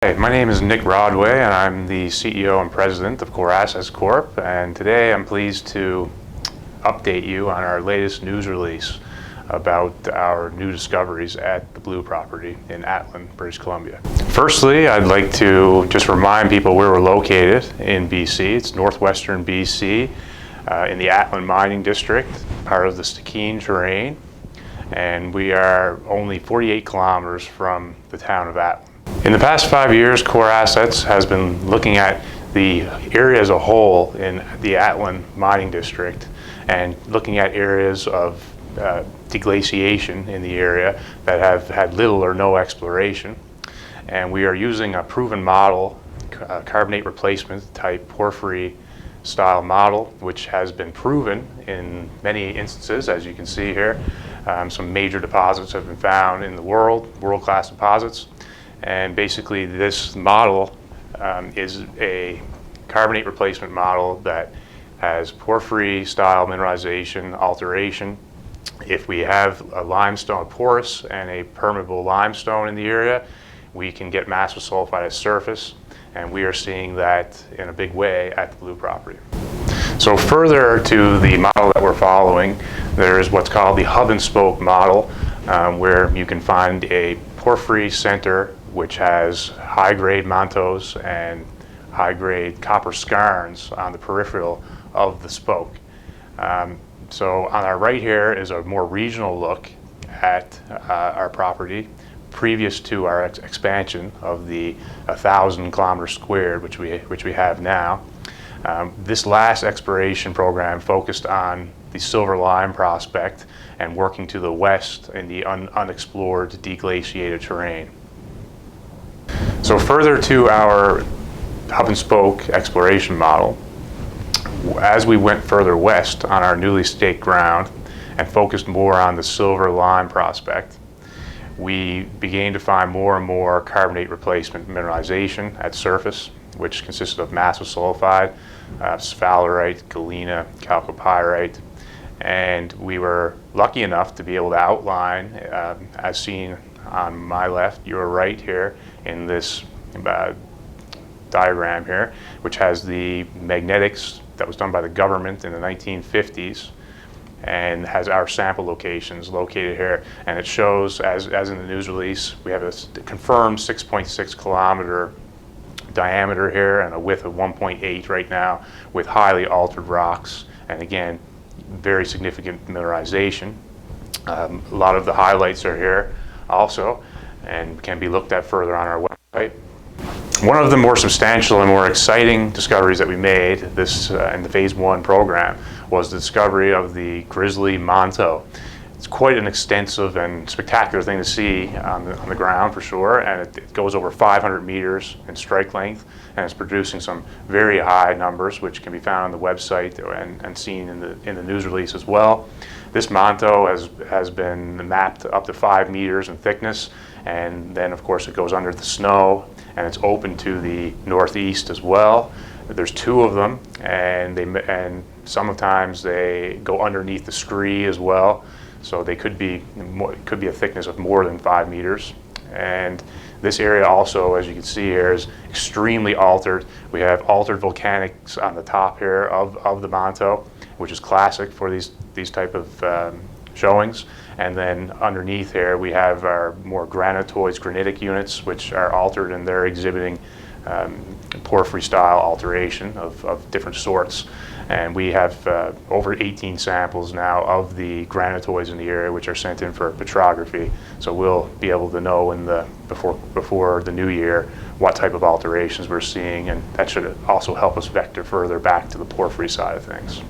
Hi, my name is Nick Rodway and I'm the CEO and President of Core Assets Corp. And today I'm pleased to update you on our latest news release about our new discoveries at the Blue property in Atlin, British Columbia. Firstly, I'd like to just remind people where we're located in BC. It's northwestern BC in the Atlin mining district, part of the Stikine terrain. And we are only 48 kilometers from the town of Atlin. In the past 5 years, Core Assets has been looking at the area as a whole in the Atlin mining district and looking at areas of deglaciation in the area that have had little or no exploration. And we are using a proven model, carbonate replacement type porphyry style model, which has been proven in many instances, as you can see here. Some major deposits have been found in the world-class deposits. And basically this model is a carbonate replacement model that has porphyry style mineralization alteration. If we have a limestone porous and a permeable limestone in the area, we can get massive sulfide at surface, and we are seeing that in a big way at the Blue property. So further to the model that we're following, there is what's called the hub and spoke model, where you can find a porphyry center which has high-grade mantos and high-grade copper skarns on the peripheral of the spoke. So on our right here is a more regional look at our property previous to our expansion of the 1,000 kilometers squared, which we have now. This last exploration program focused on the silver lime prospect and working to the west in the unexplored deglaciated terrain. So further to our hub and spoke exploration model, as we went further west on our newly staked ground and focused more on the silver lime prospect, we began to find more and more carbonate replacement mineralization at surface, which consisted of massive sulfide, sphalerite, galena, chalcopyrite, and we were lucky enough to be able to outline, as seen on my left, your right here in this diagram here, which has the magnetics that was done by the government in the 1950s and has our sample locations located here. And it shows, as in the news release, we have a confirmed 6.6 kilometer diameter here and a width of 1.8 right now with highly altered rocks, and again, very significant mineralization. A lot of the highlights are here also and can be looked at further on our website. One of the more substantial and more exciting discoveries that we made in the phase 1 program was the discovery of the Grizzly Manto. It's quite an extensive and spectacular thing to see on the ground for sure, and it goes over 500 meters in strike length, and it's producing some very high numbers, which can be found on the website and seen in the news release as well. This Manto has been mapped up to 5 meters in thickness, and then of course it goes under the snow, and it's open to the northeast as well. There's 2 of them, and sometimes they go underneath the scree as well. So they could be a thickness of more than 5 meters. And this area also, as you can see here, is extremely altered. We have altered volcanics on the top here of the Manto, which is classic for these type of showings. And then underneath here we have our more granitoids, granitic units, which are altered, and they're exhibiting porphyry style alteration of different sorts. And we have over 18 samples now of the granitoids in the area, which are sent in for petrography. So we'll be able to know before the new year what type of alterations we're seeing, and that should also help us vector further back to the porphyry side of things.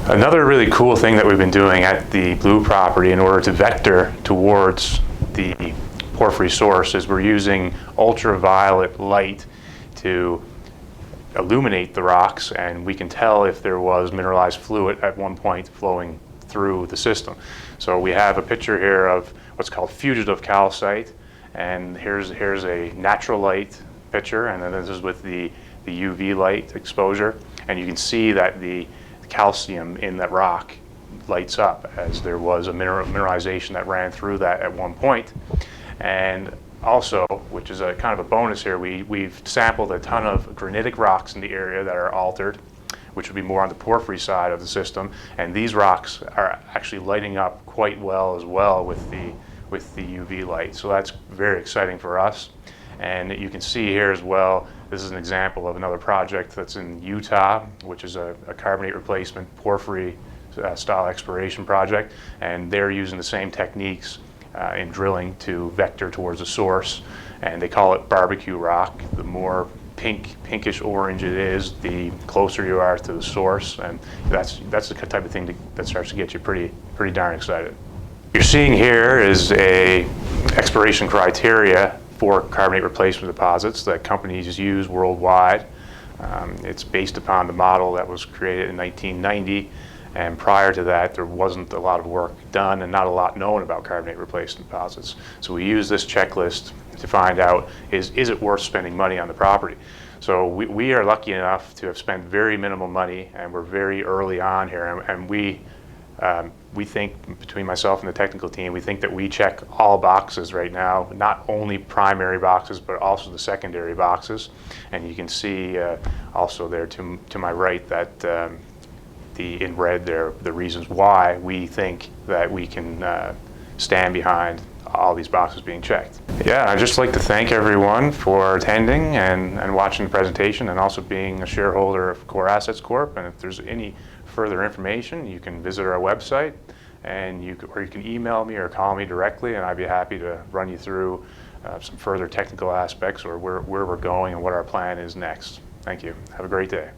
Another really cool thing that we've been doing at the Blue property in order to vector towards the porphyry source is we're using ultraviolet light to illuminate the rocks, and we can tell if there was mineralized fluid at one point flowing through the system. So we have a picture here of what's called fugitive calcite, and here's a natural light picture, and then this is with the UV light exposure, and you can see that the calcium in that rock lights up as there was a mineralization that ran through that at one point. And Also, which is a kind of a bonus here, we've sampled a ton of granitic rocks in the area that are altered, which would be more on the porphyry side of the system. And these rocks are actually lighting up quite well as well with the UV light. So that's very exciting for us. And you can see here as well, this is an example of another project that's in Utah, which is a carbonate replacement porphyry style exploration project. And they're using the same techniques in drilling to vector towards the source. And they call it barbecue rock. The more pinkish orange it is, the closer you are to the source. And that's the type of thing that starts to get you pretty darn excited. What you're seeing here is a exploration criteria for carbonate replacement deposits that companies use worldwide. It's based upon the model that was created in 1990, and prior to that there wasn't a lot of work done and not a lot known about carbonate replacement deposits. So we use this checklist to find out, is it worth spending money on the property? So we are lucky enough to have spent very minimal money, and we're very early on here, and we think, between myself and the technical team, we think that we check all boxes right now, not only primary boxes, but also the secondary boxes. And you can see also there to my right that in red there, the reasons why we think that we can stand behind all these boxes being checked. Yeah, I'd just like to thank everyone for attending and watching the presentation, and also being a shareholder of Core Assets Corp. And if there's any further information, you can visit our website, and you can email me or call me directly, and I'd be happy to run you through some further technical aspects, or where we're going and what our plan is next. Thank you. Have a great day.